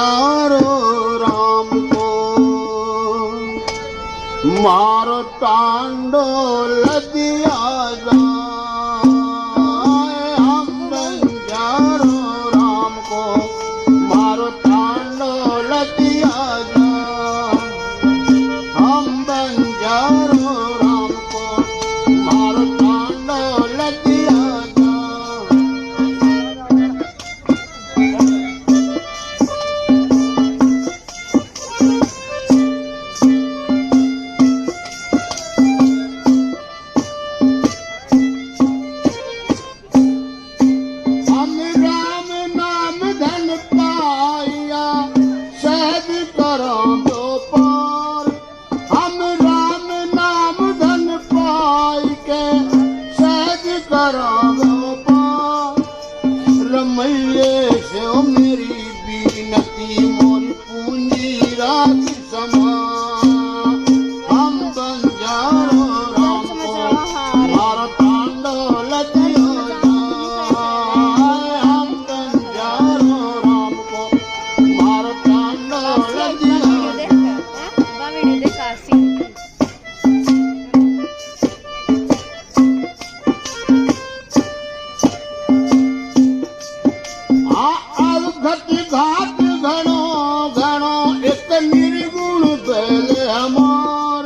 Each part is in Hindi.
प्यारो राम को मारो टांडो लदिया जाए हम बंजारो राम को मारो टांडो लदिया जाए हम बंजारो राम को मारो टांडो लदिया रमैये से ओ मेरी बीनती मोर पूंजी रात समा हम बंजारो राम को मारो टांडो लदिया जाए हम बंजारो राम को मारो टांडो लदिया घाट घणो घणो एक निर्गुण पहले हमार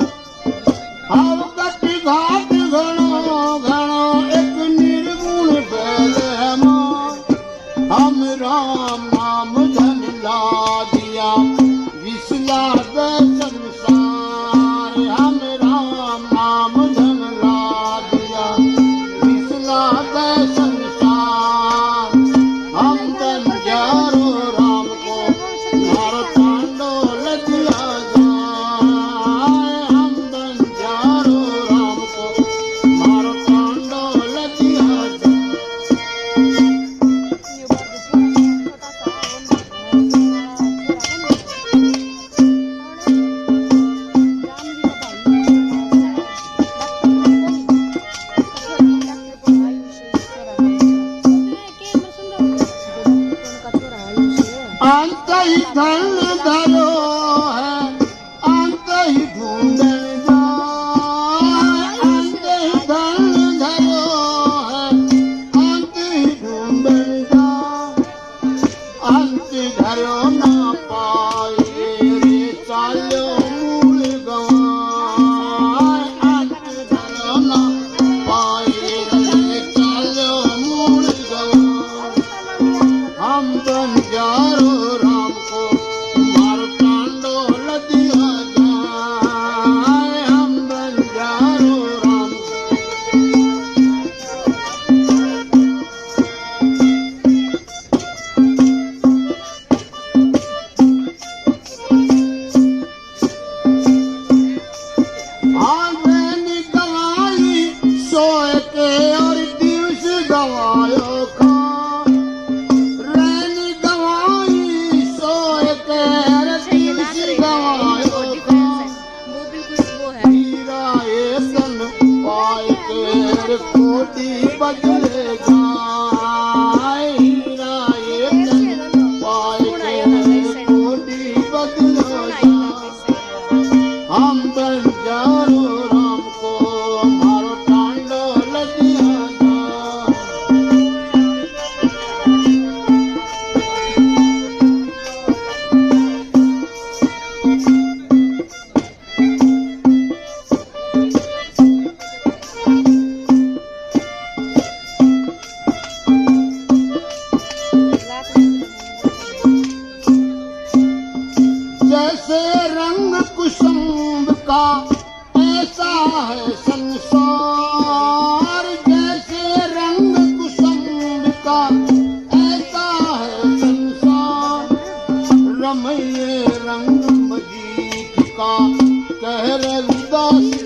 अवगत घाट घणो घणो एक निर्गुण पहले हमार हम राम नाम धन ला दिया विसला दे संसार हम राम नाम धन ला दिया विसला दे संसार हम बंजारो अंत ही धन धरो है अंत ही ढूंढन जाए अंत ही धन धरो है अंत ही ढूंढन जाए अंत धरो ना पाए रे चालो मूल गवाए अंत धरो ना पाए रे चालो मूल गवाए हम बंजारो राम को मारो टांडो लदिया जाए हम बंजारो राम आंगन गवाई सोए के और दिवस गवायो कोटि बदले जाए हीरा एक पाए कोटि बदले जाए हम बंजारो राम को मारो टांडो लदिया जैसे रंग कुसुम का ऐसा है संसार जैसे रंग कुसुम का ऐसा है संसार रमैये रंग मजीद का कह रविदास